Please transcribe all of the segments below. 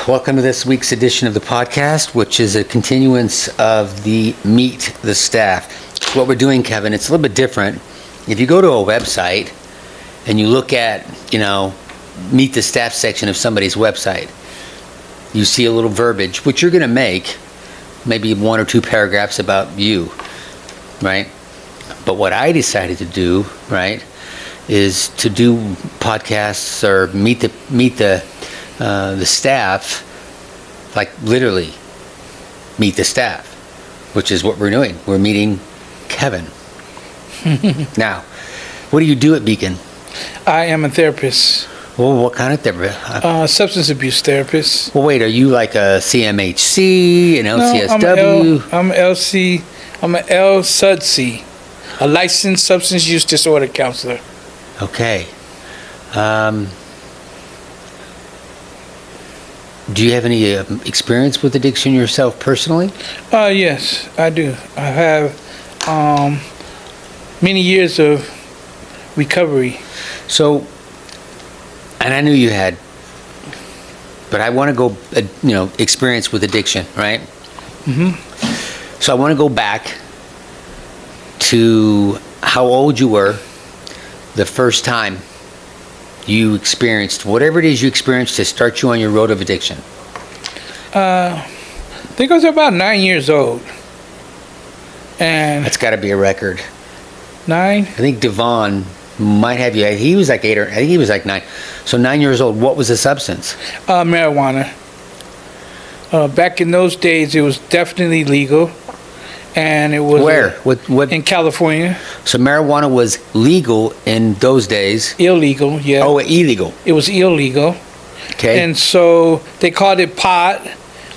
Welcome to this week's edition of the podcast, which is a continuance of the Meet the Staff. What we're doing, Kevin, it's a little bit different. If you go to a website and you look at, Meet the Staff section of somebody's website, you see a little verbiage, which you're going to make, maybe 1 or 2 paragraphs about you, right? But what I decided to do, right, is to do podcasts or meet the staff, like literally meet the staff, which is what we're doing. We're meeting Kevin. Now, what do you do at Beacon? I am a therapist. Well, what kind of therapist? Substance abuse therapist. Well, wait, are you like a CMHC, an LCSW? I'm an LSUDC, a licensed substance use disorder counselor. Okay. Do you have any experience with addiction yourself personally? Yes, I do. I have many years of recovery. So, and I knew you had, but I want to go, experience with addiction, right? Mm-hmm. So I want to go back to how old you were the first time you experienced whatever it is you experienced to start you on your road of addiction. I think I was about 9 years old. And that's got to be a record. 9? I think Devon might have you. He was like 8 or I think he was like 9. So 9 years old. What was the substance? Marijuana. Back in those days, it was definitely legal. And it was where? What? In California. So marijuana was legal in those days. Illegal, yeah. Oh, illegal. It was illegal. Okay. And so they called it pot,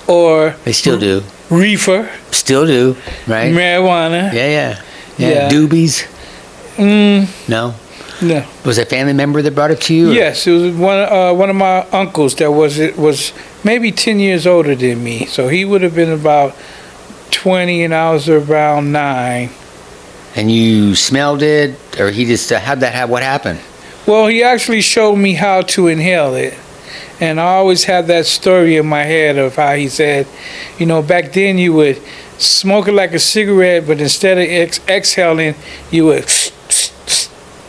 or they still do. Reefer. Still do, right? Marijuana. Yeah. Doobies. No. No. Was a family member that brought it to you? Or? Yes, it was one of my uncles that was maybe 10 years older than me, so he would have been about 20 and I was around 9. And you smelled it, or he just what happened? Well, he actually showed me how to inhale it. And I always have that story in my head of how he said, back then you would smoke it like a cigarette, but instead of exhaling, you would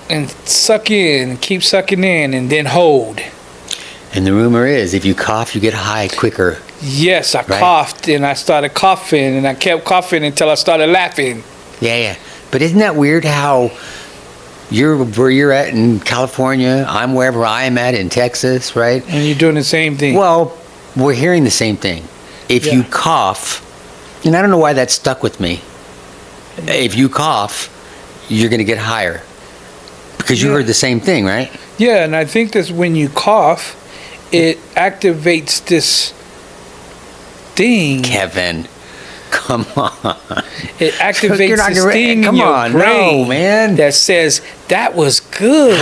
and suck in, keep sucking in, and then hold. And the rumor is, if you cough, you get high quicker. Yes, I coughed, and I started coughing, and I kept coughing until I started laughing. Yeah. But isn't that weird how where you're at in California, I'm wherever I am at in Texas, right? And you're doing the same thing. Well, we're hearing the same thing. If you cough, and I don't know why that stuck with me. If you cough, you're going to get higher. Because you heard the same thing, right? Yeah, and I think that's when you cough, it activates this thing. Kevin, come on. It activates this thing in your brain, man, that says, that was good.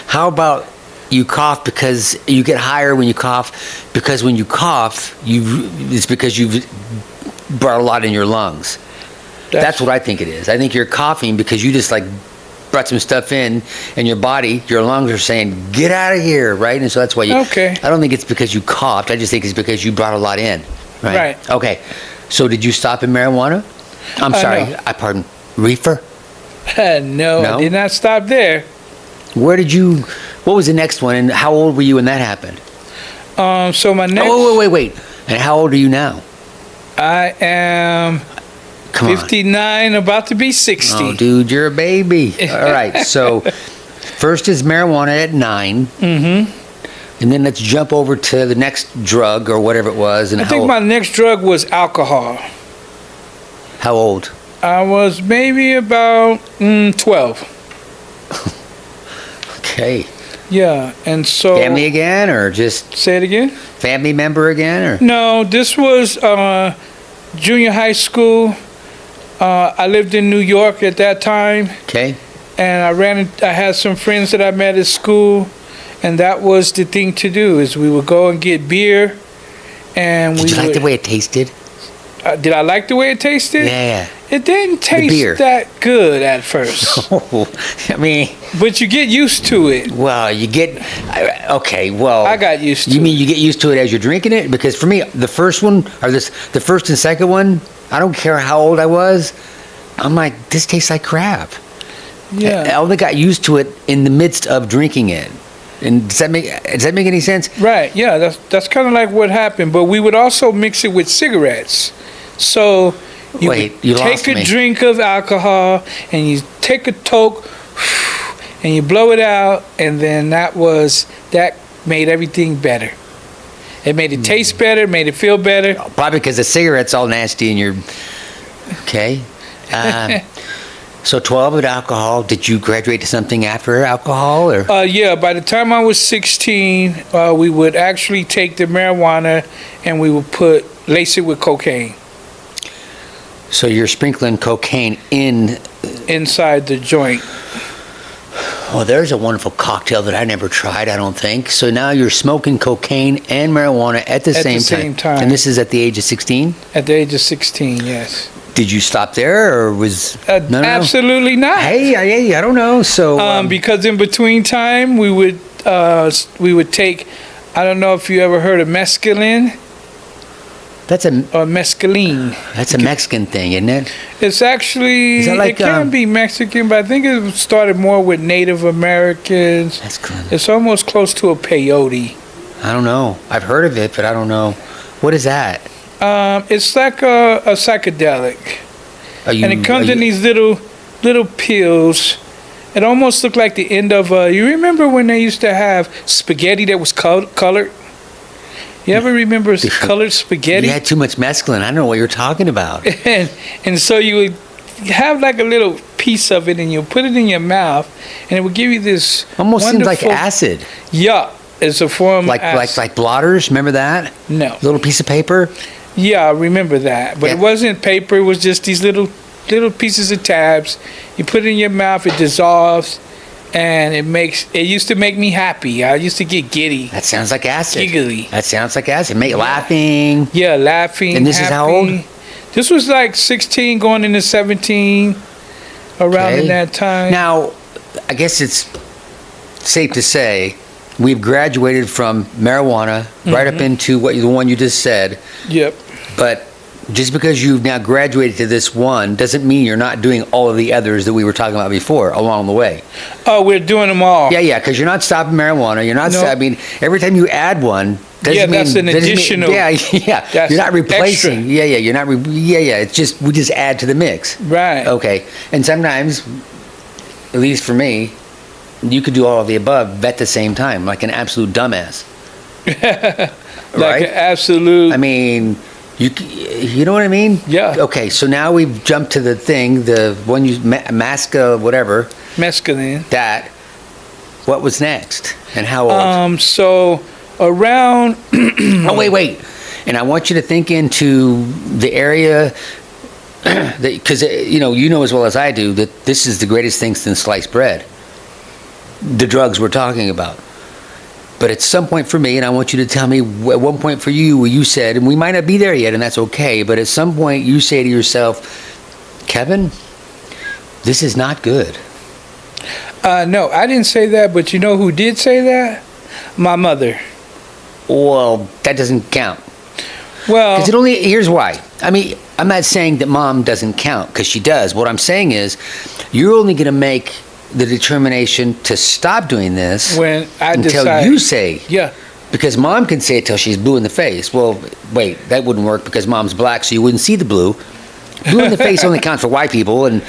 How about you cough because you get higher when you cough, because when you cough, it's because you've brought a lot in your lungs. That's what I think it is. I think you're coughing because you just brought some stuff in, and your body, your lungs are saying, get out of here, right? And so that's why you... Okay. I don't think it's because you coughed. I just think it's because you brought a lot in, right? Right. Okay. So did you stop in marijuana? I'm sorry. No. Pardon. Reefer? No, I did not stop there. Where did you... What was the next one, and how old were you when that happened? So my next... Oh, wait. And how old are you now? I am... 59, about to be 60. Oh, dude, you're a baby. All right, so first is marijuana at 9. Mm-hmm. And then let's jump over to the next drug or whatever it was. And I think my next drug was alcohol. How old? I was maybe about 12. Okay. Yeah, and so... Family again, or just... Say it again? Family member again, or... No, this was junior high school. I lived in New York at that time. Okay. And I had some friends that I met at school, and that was the thing to do, is we would go and get beer, and Did you like the way it tasted? Did I like the way it tasted? Yeah. It didn't beer. taste that good at first, I mean, but you get used to it. well, you get okay. Well, I got used to You it. mean you get used to it as you're drinking it? Because for me, the first one or the first and second one, I don't care how old I was. I'm like, this tastes like crap. I Yeah. only got used to it in the midst of drinking it. And does that make any sense? Right, yeah, that's kind of like what happened. But we would also mix it with cigarettes. So you Wait, would you take lost a me. drink of alcohol and you take a toke and you blow it out, and then that made everything better. It made it taste better, made it feel better. Probably because the cigarette's all nasty and you're okay. So 12 with alcohol. Did you graduate to something after alcohol, or Yeah, by the time I was 16, we would actually take the marijuana and we would lace it with cocaine so you're sprinkling cocaine in? inside the joint. Well, there's a wonderful cocktail that I never tried, I don't think. So now you're smoking cocaine and marijuana at the same time. And this is at the age of 16? At the age of 16, yes. Did you stop there, or was no? Absolutely not. Hey, I don't know. So Because in between time, we would take. I don't know if you ever heard of mescaline that's a or mescaline. Mexican thing, isn't it? It's actually Is that like, it can be Mexican, but I think it started more with Native Americans. That's good. It's almost close to a peyote. I don't know. I've heard of it, but I don't know. What is that? It's like a psychedelic, Are you, and it comes are in you- these little pills. It almost looked like the end of. You remember when they used to have spaghetti that was colored? You ever remember colored spaghetti? You had too much mescaline. I don't know what you're talking about. and so you would have like a little piece of it, and you put it in your mouth, and it would give you this Almost seems like wonderful- acid. Yeah, it's a form Like of acid. like blotters. Remember that No. little piece of paper? Yeah, I remember that. But Yeah. it wasn't paper, it was just these little pieces of tabs. You put it in your mouth, it dissolves, and it used to make me happy. I used to get giddy. That sounds like acid. Giggly. That sounds like acid. Make laughing. Yeah, laughing. And this is how old? happy. This was like 16 going into 17, around Okay. in that time. Now, I guess it's safe to say we've graduated from marijuana right Mm-hmm. up into the one you just said. Yep. But just because you've now graduated to this one doesn't mean you're not doing all of the others that we were talking about before along the way. Oh, we're doing them all. Yeah, because you're not stopping marijuana. You're not No. stopping. Every time you add one, doesn't Yeah, mean, that's an doesn't mean- additional- yeah. That's You're not replacing. extra. Yeah. You're not. It's just we just add to the mix. Right. Okay. And sometimes, at least for me, you could do all of the above at the same time, like an absolute dumbass. Like right? an absolute. I mean, you know what I mean? Yeah. Okay, so now we've jumped to the thing, the one you Masca, whatever. mescaline. That. What was next, and how old? So around. Oh wait, and I want you to think into the area. Because you know as well as I do that this is the greatest thing since sliced bread. The drugs we're talking about. But at some point for me, and I want you to tell me at one point for you, where you said, and we might not be there yet, and that's okay, but at some point you say to yourself, Kevin, this is not good. No, I didn't say that, but you know who did say that? My mother. Well, that doesn't count. Well, Because here's why. I mean, I'm not saying that mom doesn't count, because she does. What I'm saying is, you're only going to make the determination to stop doing this when I until decided. you say, Yeah. because mom can say it till she's blue in the face. Well, wait, that wouldn't work because mom's black, so you wouldn't see the blue. Blue in the face only counts for white people, and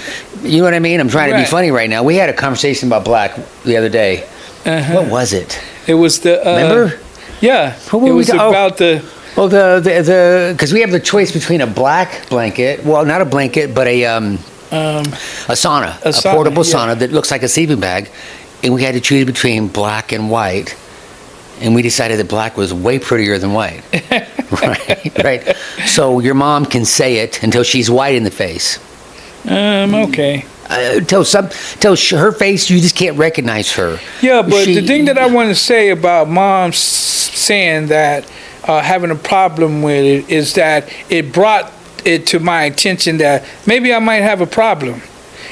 you know what I mean? I'm trying to be Right. funny right now. We had a conversation about black the other day. Uh-huh. What was it? It was the. Remember? Yeah. What were It we was ta- oh. about the. Well, because we have the choice between a black blanket, well, not a blanket, but a sauna, A a sauna, portable yeah. sauna that looks like a sleeping bag, and we had to choose between black and white, and we decided that black was way prettier than white. right. So your mom can say it until she's white in the face. Okay. Till her face, you just can't recognize her. Yeah, but She- the thing that I want to say about mom saying that having a problem with it is that it brought it to my attention that maybe I might have a problem.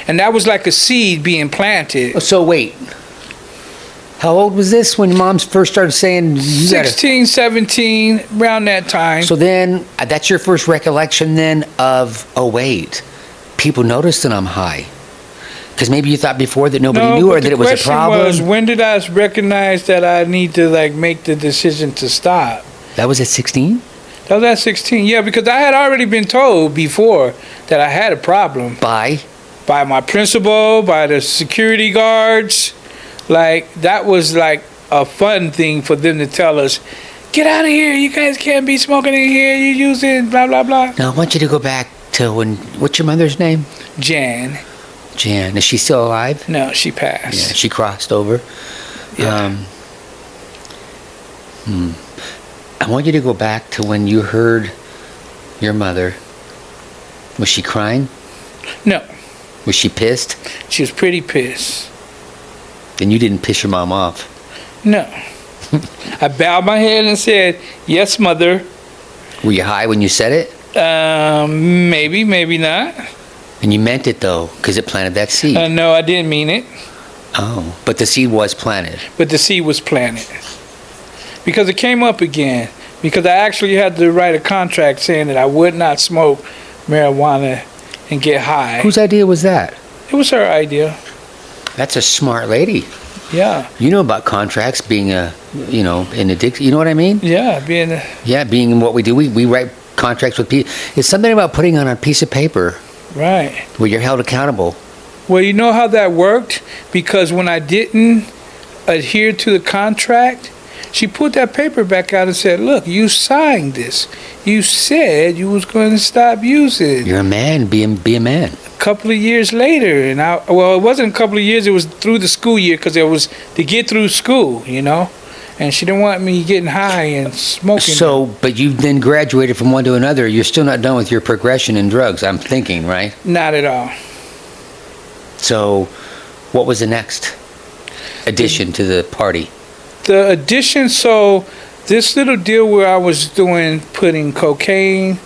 And that was like a seed being planted. So wait, how old was this when Mom first started saying you gotta... 16, 17, around that time. So then, that's your first recollection then of, oh wait, people noticed that I'm high. Because maybe you thought before that nobody knew or that it was a problem. The question was, when did I recognize that I need to like make the decision to stop? That was at 16? That was at 16, yeah, because I had already been told before that I had a problem. By my principal, by the security guards. Like, that was like a fun thing for them to tell us, get out of here, you guys can't be smoking in here, you're using blah, blah, blah. Now, I want you to go back to when, what's your mother's name? Jan. Jan. Is she still alive? No, she passed. Yeah, she crossed over. Yeah. I want you to go back to when you heard your mother. Was she crying? No. Was she pissed? She was pretty pissed. Then you didn't piss your mom off. No. I bowed my head and said, yes, mother. Were you high when you said it? Maybe, maybe not. And you meant it though, because it planted that seed. No, I didn't mean it. Oh, but the seed was planted. But the seed was planted. Because it came up again. Because I actually had to write a contract saying that I would not smoke marijuana and get high. Whose idea was that? It was her idea. That's a smart lady. Yeah. You know about contracts being an addiction. You know what I mean? Yeah, being what we do. We write contracts with people. It's something about putting on a piece of paper. Right. Where you're held accountable. Well, you know how that worked? Because when I didn't adhere to the contract, she put that paper back out and said, look, you signed this. You said you was going to stop using. You're a man. Be a man. A couple of years later, and it wasn't a couple of years. It was through the school year because it was to get through school, And she didn't want me getting high and smoking. So, but you then graduated from one to another. You're still not done with your progression in drugs, I'm thinking, right? Not at all. So, what was the next addition to the party? The addition, so this little deal where I was putting cocaine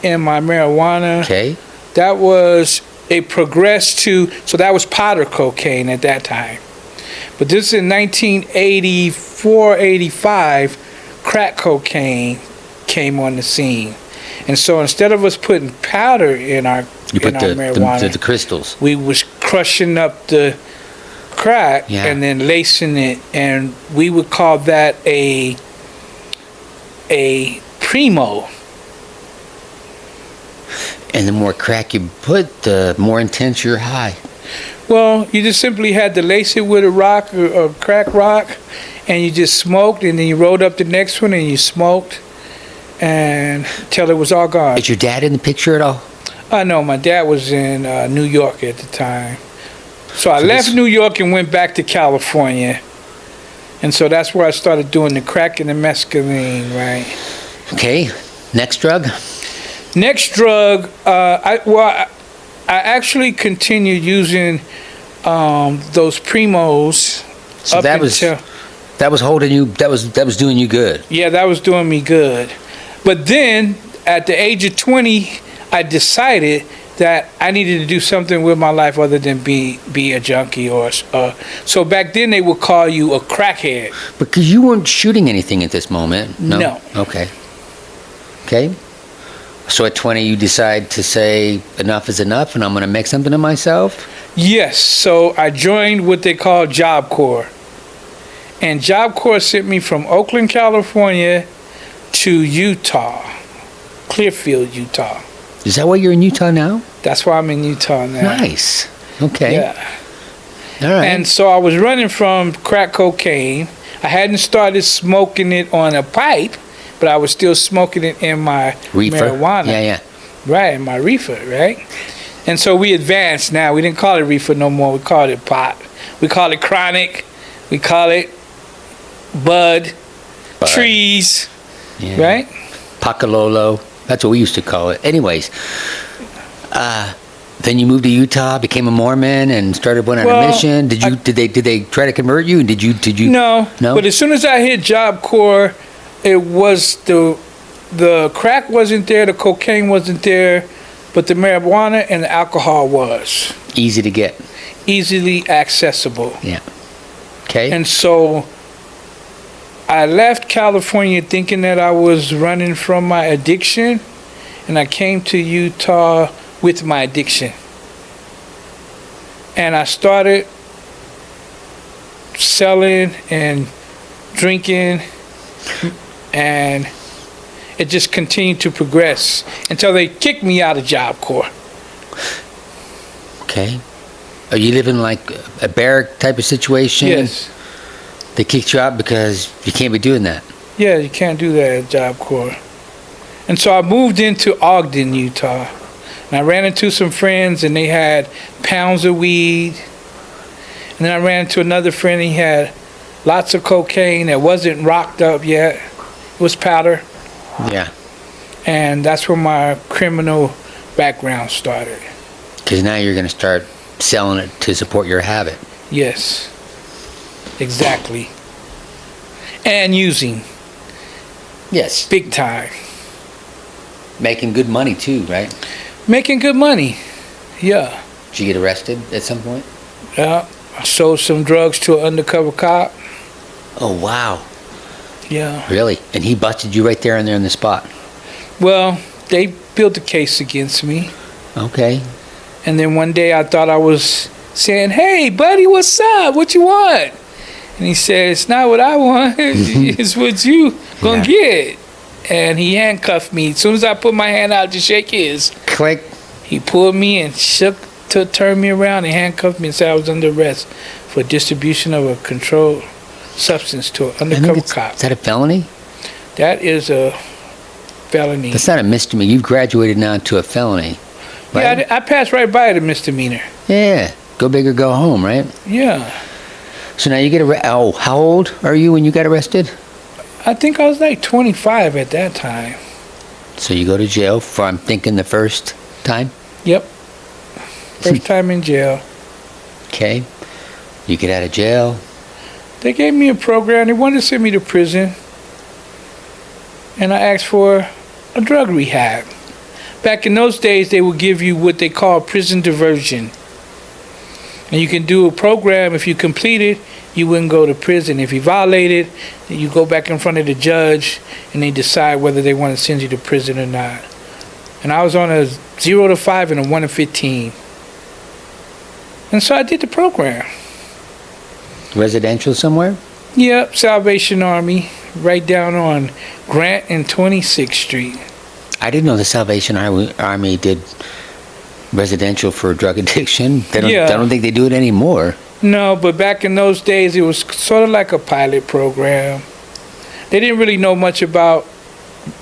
in my marijuana. Okay. That was, it progressed to, so that was powder cocaine at that time. But this is in 1984, 85, crack cocaine came on the scene. And so instead of us putting powder in our marijuana, the crystals. We was crushing up the crack and then lacing it, and we would call that a primo. And the more crack you put, the more intense your high. Well, you just simply had to lace it with a rock or crack rock, and you just smoked, and then you rolled up the next one and you smoked, and till it was all gone. Is your dad in the picture at all? No, my dad was in New York at the time. So I left New York and went back to California. And so that's where I started doing the crack and the mescaline, right? Okay, next drug? Next drug, I actually continued using those primos. So that was holding you. That was doing you good. Yeah, that was doing me good. But then, at the age of 20, I decided that I needed to do something with my life other than be a junkie or. So back then they would call you a crackhead. Because you weren't shooting anything at this moment. No. Okay. So at 20, you decide to say enough is enough, and I'm going to make something of myself? Yes. So I joined what they call Job Corps. And Job Corps sent me from Oakland, California to Utah, Clearfield, Utah. Is that why you're in Utah now? That's why I'm in Utah now. Nice. Okay. Yeah. All right. And so I was running from crack cocaine. I hadn't started smoking it on a pipe, but I was still smoking it in my reefer. Marijuana. Yeah. Right, in my reefer, right? And so we advanced now. We didn't call it reefer no more. We called it pot. We call it chronic. We call it bud. Trees, right? Pacololo. That's what we used to call it. Anyways, then you moved to Utah, became a Mormon, and started going on a mission. Did they try to convert you? Did you? No. But as soon as I hit Job Corps, it was the the crack wasn't there, the cocaine wasn't there, but the marijuana and the alcohol was Easy to get. easily accessible. Okay. And so I left California thinking that I was running from my addiction, and I came to Utah with my addiction. And I started selling and drinking, and it just continued to progress until they kicked me out of Job Corps. Okay. Are you living like a barrack type of situation? Yes. They kicked you out because you can't be doing that. Yeah, you can't do that at Job Corps. And so I moved into Ogden, Utah. And I ran into some friends, and they had pounds of weed. And then I ran into another friend, he had lots of cocaine that wasn't rocked up yet. It was powder. Yeah. And that's where my criminal background started. Because now you're going to start selling it to support your habit. Yes. Exactly. And using. Yes. Big time. Making good money too, right? Making good money. Yeah. Did you get arrested at some point? Yeah. I sold some drugs to an undercover cop. Oh, wow. Yeah. Really? And he busted you right there and there on the spot? Well, they built a case against me. Okay. And then one day I thought I was saying, "Hey, buddy, what's up? What you want?" And he said, "It's not what I want. It's what you gonna get." And he handcuffed me. As soon as I put my hand out to shake his, Click. he pulled me and turned me around and handcuffed me and said I was under arrest for distribution of a controlled substance to an undercover cop. Is that a felony? That is a felony. That's not a misdemeanor. You've graduated now to a felony. Right? Yeah, I passed right by the misdemeanor. Yeah. Go big or go home, right? Yeah. So now you get arrested. Oh, how old are you when you got arrested? I think I was like 25 at that time. So you go to jail for, I'm thinking, the first time? Yep. First time in jail. Okay. You get out of jail. They gave me a program. They wanted to send me to prison. And I asked for a drug rehab. Back in those days, they would give you what they call prison diversion. And you can do a program. If you complete it, you wouldn't go to prison. If you violate it, you go back in front of the judge, and they decide whether they want to send you to prison or not. And I was on a 0 to 5 and a 1 to 15. And so I did the program. Residential somewhere? Yep, Salvation Army, right down on Grant and 26th Street. I didn't know the Salvation Army did residential for drug addiction. I don't think they do it anymore. No, but back in those days, it was sort of like a pilot program. They didn't really know much about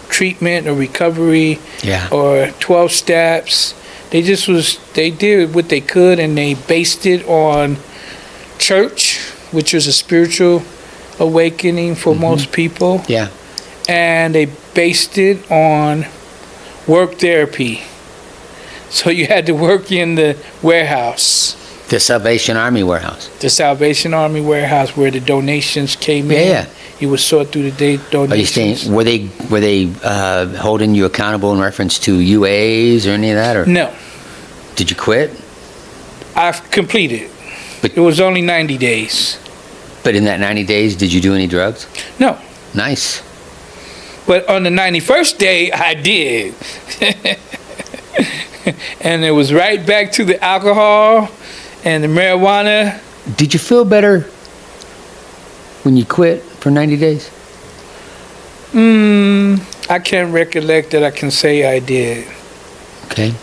treatment or recovery or 12 steps. They did what they could, and they based it on church, which was a spiritual awakening for most people. Yeah. And they based it on work therapy. So you had to work in the warehouse. The Salvation Army warehouse. The Salvation Army warehouse, where the donations came in. Yeah. You would sort through the donations. Are you saying, were they holding you accountable in reference to UAs or any of that? Or No. did you quit? I've completed. But- It was only 90 days. But in that 90 days, did you do any drugs? No. Nice. But on the 91st day, I did. And it was right back to the alcohol and the marijuana. Did you feel better when you quit for 90 days? I can't recollect that I can say I did. Okay.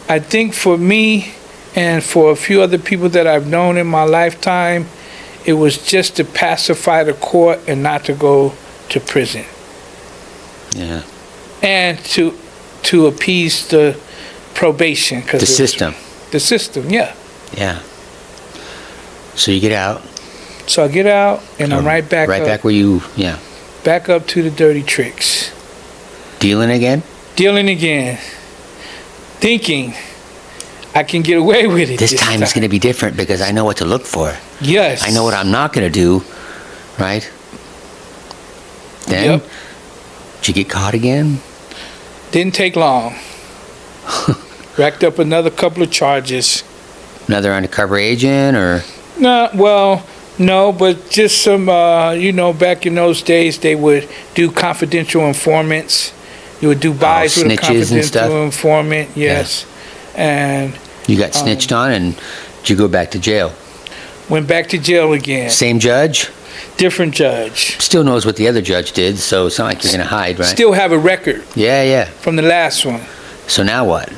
I think for me and for a few other people that I've known in my lifetime, it was just to pacify the court and not to go to prison. Yeah. And to appease the probation. The system. The system, yeah. Yeah. So you get out. So I get out, and I'm right back Right up. back where you, yeah. Back up to the dirty tricks. Dealing again? Dealing again. Thinking I can get away with it. This time it's going to be different because I know what to look for. Yes. I know what I'm not going to do, right? Then, Yep. did you get caught again? Didn't take long. Racked up another couple of charges. Another undercover agent, or No, but just some, back in those days, they would do confidential informants. You would do buys with a snitches and stuff? confidential informant, yes. And you got snitched on, and did you go back to jail? went back to jail again. Same judge? Different judge. Still knows what the other judge did, so it's not like you're going to hide, right? Still have a record Yeah. from the last one. So now what?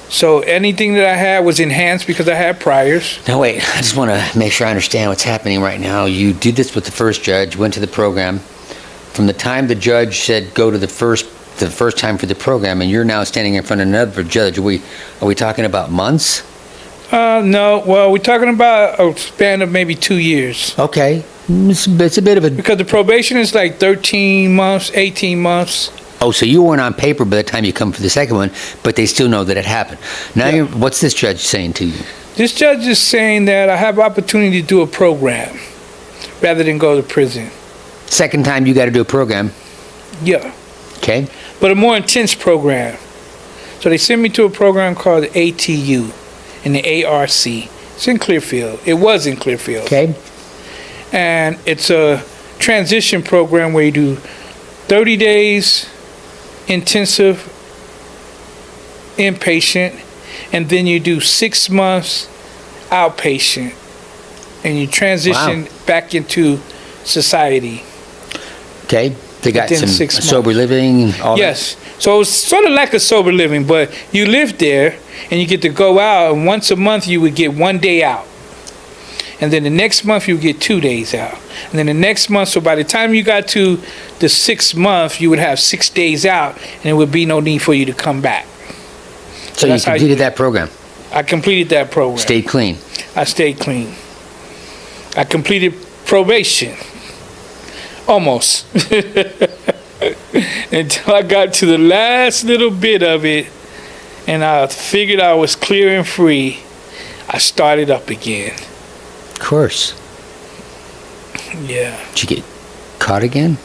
So anything that I had was enhanced because I had priors. Now wait, I just want to make sure I understand what's happening right now. You did this with the first judge, went to the program. From the time the judge said go to the first time for the program, and you're now standing in front of another judge, are we talking about months? No, well, we're talking about a span of maybe 2 years. Okay. It's a bit of a... Because the probation is like 13 months, 18 months. Oh, so you weren't on paper by the time you come for the second one, but they still know that it happened. Now, Yeah. what's this judge saying to you? This judge is saying that I have opportunity to do a program rather than go to prison. Second time you got to do a program, Yeah, okay? but a more intense program. So they sent me to a program called the ATU in the ARC. It's in Clearfield. It was in Clearfield. Okay. And it's a transition program where you do 30 days intensive inpatient, and then you do 6 months outpatient, and you transition back into society. Okay. They got Within some 6 months. sober living, all that? Yes. So it's sort of like a sober living, but you live there and you get to go out, and once a month you would get 1 day out. And then the next month you would get 2 days out. And then the next month, so by the time you got to the 6th month, you would have 6 days out, and there would be no need for you to come back. So you that's how completed that program, I completed that program. stayed clean. I stayed clean. I completed probation. Almost. Until I got to the last little bit of it, and I figured I was clear and free, I started up again. Of course. Yeah. Did you get caught again?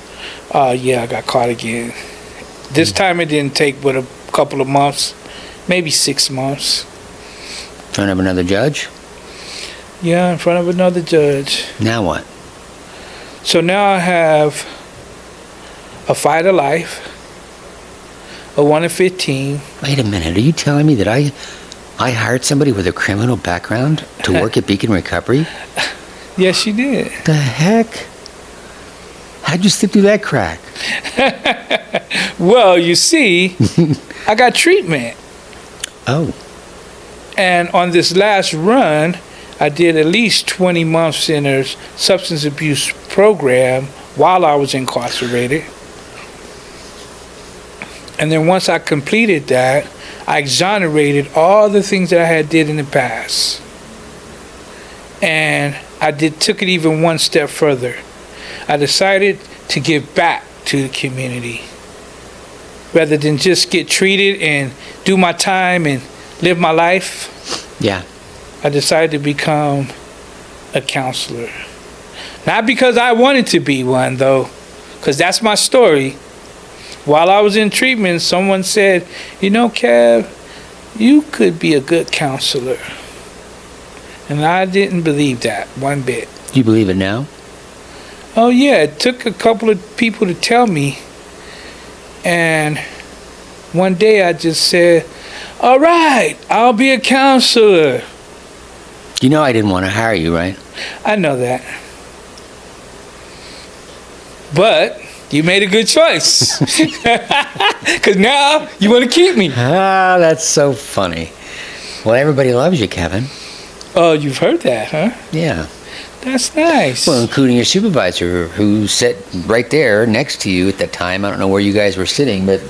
Yeah, I got caught again. This time it didn't take but a couple of months, maybe 6 months. In front of another judge? Yeah, in front of another judge. Now what? So now I have a fight of life, a 1 in 15. Wait a minute. Are you telling me that I hired somebody with a criminal background to work at Beacon Recovery? Yes, you did. The heck? How'd you slip through that crack? Well, you see, I got treatment. Oh, And on this last run, I did at least 20 months in a substance abuse program while I was incarcerated. And then once I completed that, I exonerated all the things that I had did in the past. And I took it even one step further. I decided to give back to the community rather than just get treated and do my time and live my life. yeah. I decided to become a counselor. Not because I wanted to be one, though, because that's my story. While I was in treatment, someone said, you know, Kev, you could be a good counselor. And I didn't believe that one bit. Do you believe it now? Oh, yeah, it took a couple of people to tell me. And one day I just said, all right, I'll be a counselor. You know I didn't want to hire you, right? I know that. But you made a good choice. Because now you want to keep me. Ah, that's so funny. Well, everybody loves you, Kevin. Oh, you've heard that, huh? Yeah. That's nice. Well, including your supervisor, who sat right there next to you at that time. I don't know where you guys were sitting, but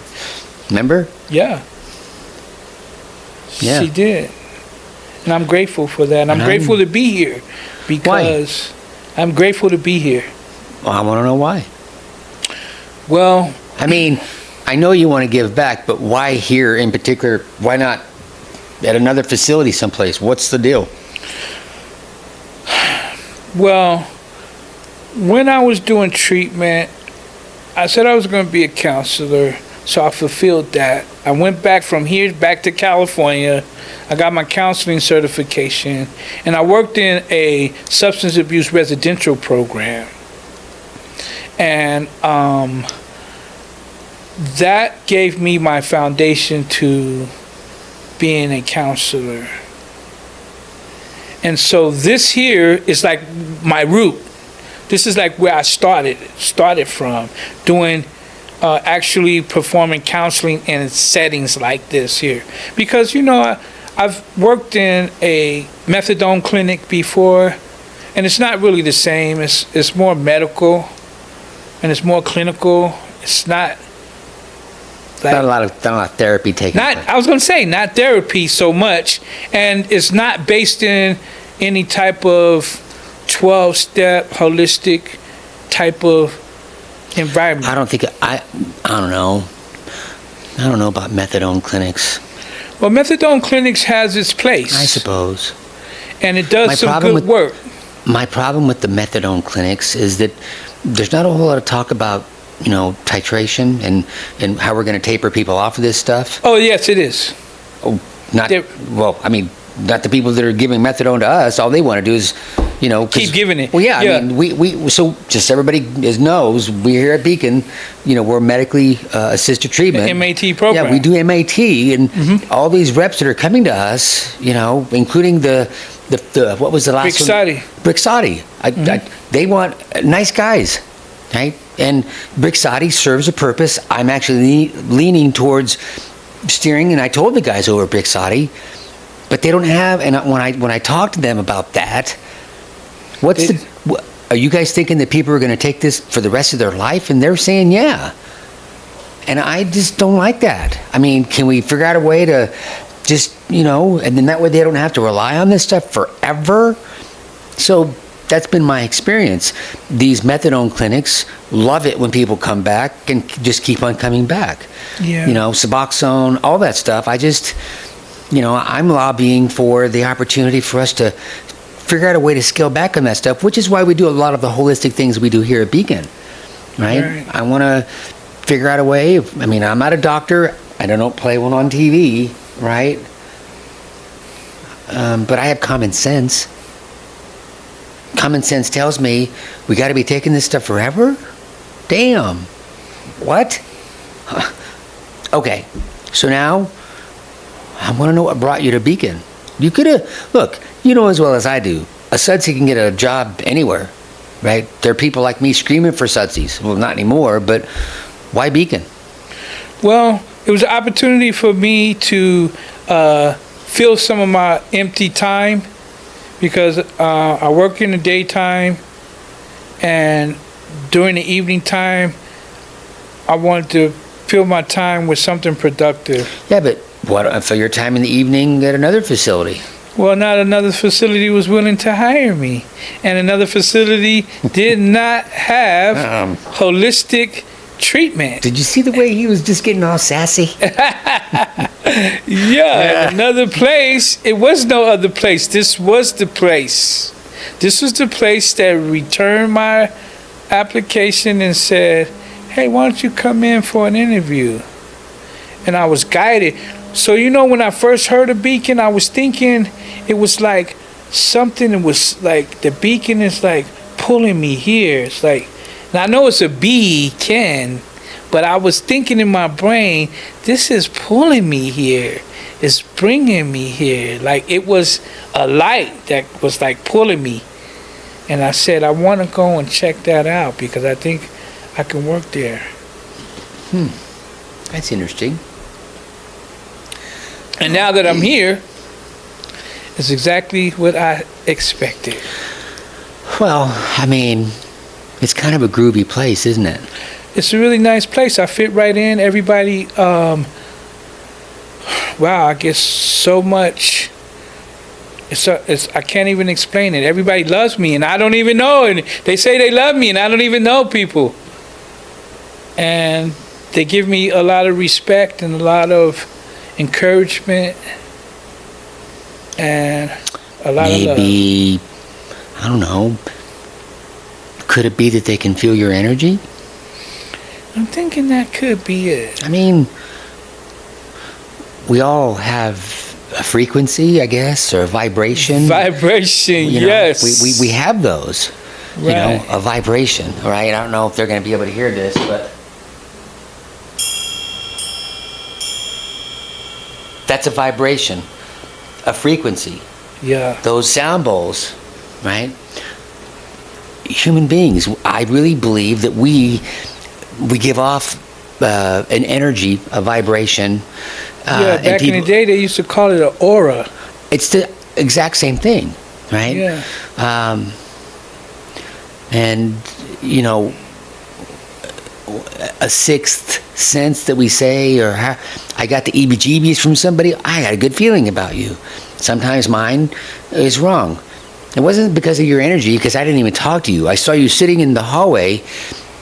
remember? Yeah. Yeah. She did. And I'm grateful for that. And I'm And grateful to be here because I'm grateful to be here. Well, I want to know why. Well, I mean, I know you want to give back, but why here in particular? Why not at another facility someplace? What's the deal? Well, when I was doing treatment, I said I was going to be a counselor, so I fulfilled that. I went back from here back to California. I got my counseling certification, and I worked in a substance abuse residential program. And that gave me my foundation to being a counselor. And so this here is like my root. This is like where I started from, doing actually performing counseling in settings like this here. Because, you know, I've worked in a methadone clinic before, and it's not really the same. It's more medical, and it's more clinical. It's not like, not a lot of therapy taken place. I was going to say, not therapy so much, and it's not based in any type of 12-step holistic type of environment. I don't think I don't know. I don't know about methadone clinics. Well, methadone clinics has its place. I suppose. And it does some good work. My problem with the methadone clinics is that there's not a whole lot of talk about, you know, titration and how we're going to taper people off of this stuff. Oh, yes, it is. Oh, not well. I mean, not the people that are giving methadone to us. All they want to do is, you know, keep giving it. Well, yeah. I mean, we so just everybody knows we here at Beacon, you know, we're medically assisted treatment. The MAT program. Yeah, we do MAT, and all these reps that are coming to us, you know, including the what was the last Brixadi. Brixadi. They want nice guys, right? And Brixadi serves a purpose. I'm actually leaning towards steering, and I told the guys over at Brixadi, but they don't have. And when I talk to them about that, are you guys thinking that people are going to take this for the rest of their life? And they're saying, yeah. And I just don't like that. I mean, can we figure out a way to just, you know, and then that way they don't have to rely on this stuff forever? So that's been my experience. These methadone clinics love it when people come back and just keep on coming back. Yeah. You know, Suboxone, all that stuff. I just, you know, I'm lobbying for the opportunity for us to figure out a way to scale back on that stuff, which is why we do a lot of the holistic things we do here at Beacon, right? I want to figure out a way. I mean, I'm not a doctor. I don't play one on TV, right? But I have common sense. Common sense tells me we got to be taking this stuff forever? Damn. What? Huh. Okay, so now I want to know what brought you to Beacon. You could have, look, you know as well as I do, a Sudsy can get a job anywhere, right? There are people like me screaming for Sudsies. Well, not anymore, but why Beacon? Well, it was an opportunity for me to fill some of my empty time, because I work in the daytime, and during the evening time, I wanted to fill my time with something productive. Yeah, but what for your time in the evening at another facility? Well, not another facility was willing to hire me, and another facility did not have holistic treatment. Did you see the way he was just getting all sassy? Yeah, another place. It was no other place. This was the place. This was the place that returned my application and said, hey, why don't you come in for an interview? And I was guided. So, you know, when I first heard of Beacon, I was thinking it was like something that was like, the Beacon is like pulling me here. It's like, and I know it's a beacon, but I was thinking in my brain, this is pulling me here. It's bringing me here. Like it was a light that was like pulling me. And I said, I want to go and check that out because I think I can work there. That's interesting. And now that I'm here, it's exactly what I expected. Well, I mean, it's kind of a groovy place, isn't it? It's a really nice place. I fit right in. Everybody, wow, I guess so much. I can't even explain it. Everybody loves me, and I don't even know. And they say they love me, and I don't even know people. And they give me a lot of respect and a lot of encouragement and a lot of love. Maybe, I don't know, could it be that they can feel your energy? I'm thinking that could be it. I mean, we all have a frequency, I guess, or a vibration. Vibration, You know, yes. we have those. You know, Right. a vibration, right? I don't know if they're going to be able to hear this, but that's a vibration, a frequency. Yeah. Those sound bowls, right? Human beings, I really believe that we give off an energy, a vibration. Yeah, and back in the day, they used to call it an aura. it's the exact same thing, right? Yeah. And you know, a sixth sense that we say, or I got the EBGBs from somebody, I got a good feeling about you. Sometimes mine is wrong. It wasn't because of your energy, because I didn't even talk to you. I saw you sitting in the hallway,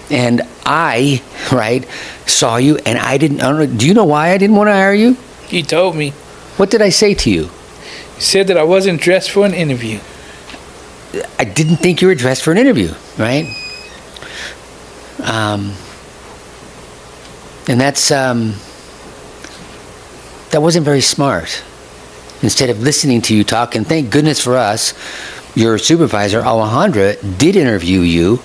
and I, right, saw you, and I don't know, do you know why I didn't want to hire you? He told me. What did I say to you? He said that I wasn't dressed for an interview. I didn't think you were dressed for an interview, right? And that's that wasn't very smart. Instead of listening to you talk, and thank goodness for us, your supervisor Alejandra did interview you,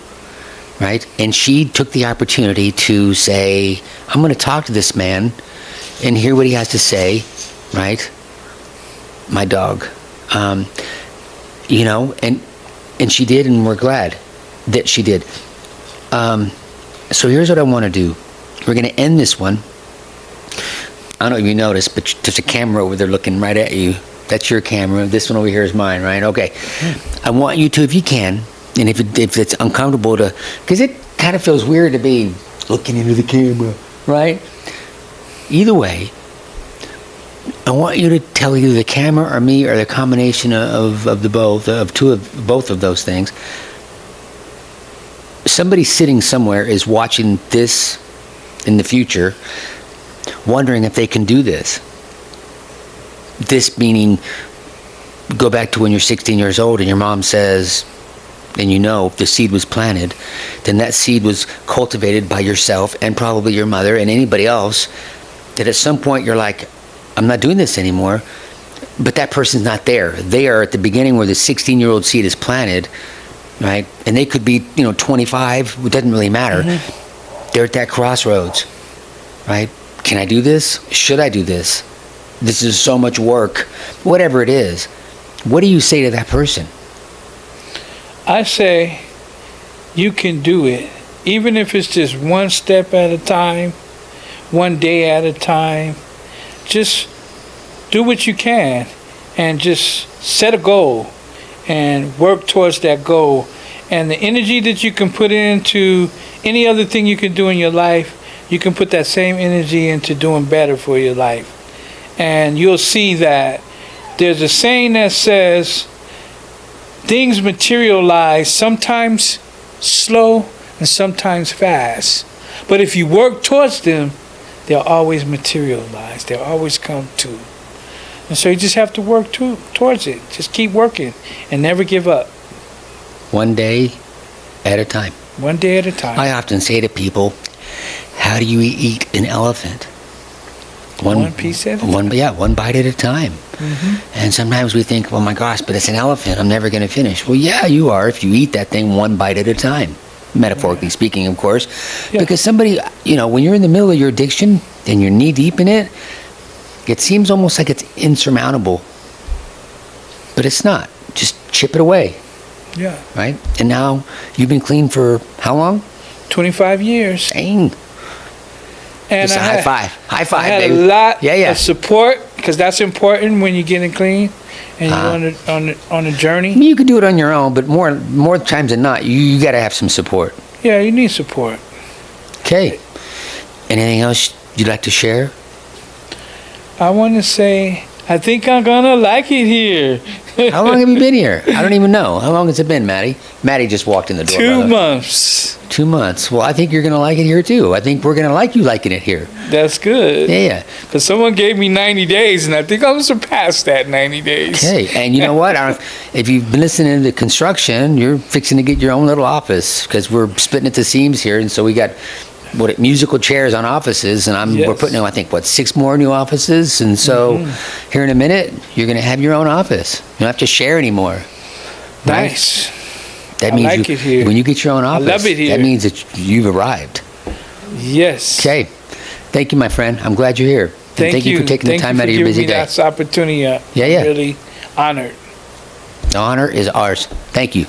right? And she took the opportunity to say, "I'm going to talk to this man and hear what he has to say," right? My dog, you know, and she did, and we're glad that she did. So here's what I want to do. We're going to end this one. I don't know if you noticed, but there's a camera over there looking right at you. That's your camera. This one over here is mine, right? Okay. I want you to, if you can, and if it's uncomfortable to, because it kind of feels weird to be looking into the camera, right? Either way, I want you to tell either the camera or me or the combination of the both, of both of those things. Somebody sitting somewhere is watching this in the future, wondering if they can do this. This meaning, go back to when you're 16 years old and your mom says, and you know, if the seed was planted, then that seed was cultivated by yourself and probably your mother and anybody else, that at some point you're like, I'm not doing this anymore, but that person's not there. They are at the beginning where the 16-year-old seed is planted, right? And they could be, 25, it doesn't really matter. Mm-hmm. They're at that crossroads, right? Can I do this? Should I do this? This is so much work. Whatever it is. What do you say to that person? I say, you can do it. Even if it's just one step at a time, one day at a time. Just do what you can and just set a goal and work towards that goal. And the energy that you can put into any other thing you can do in your life, you can put that same energy into doing better for your life. And you'll see that there's a saying that says things materialize sometimes slow and sometimes fast. But if you work towards them, they'll always materialize. They'll always come to. And so you just have to work towards it. Just keep working and never give up. One day at a time. One day at a time. I often say to people, how do you eat an elephant? One piece at a time. One bite at a time. Mm-hmm. And sometimes we think, oh my gosh, but it's an elephant. I'm never going to finish. Well, yeah, you are if you eat that thing one bite at a time. Metaphorically speaking, of course. Yeah. Because somebody, when you're in the middle of your addiction and you're knee deep in it, it seems almost like it's insurmountable. But it's not. Just chip it away. Yeah. Right? And now you've been clean for how long? 25 years. Dang. And Just a high five. High five, I had baby. a lot Yeah. of support because that's important when you're getting clean and you're on a journey. I mean, you can do it on your own, but more times than not, you got to have some support. Yeah, you need support. Okay. Anything else you'd like to share? I want to say, I think I'm going to like it here. How long have you been here? I don't even know. How long has it been, Maddie? Maddie just walked in the door. 2 months. 2 months. Well, I think you're going to like it here, too. I think we're going to like you liking it here. That's good. Yeah. Because someone gave me 90 days, and I think I'm surpassed that 90 days. Okay. And you know what? If you've been listening to construction, you're fixing to get your own little office because we're splitting at the seams here. And so we got musical chairs on offices, and we're Yes. putting in, I think, 6 more new offices, and so here in a minute, you're going to have your own office. You don't have to share anymore. Right? Nice. That I means like it here. when you get your own office, love it here. that means that you've arrived. Yes. Okay. Thank you, my friend. I'm glad you're here. And thank you for taking the time out of your busy day. Thank you for giving me this opportunity. Yeah. I'm really honored. The honor is ours. Thank you.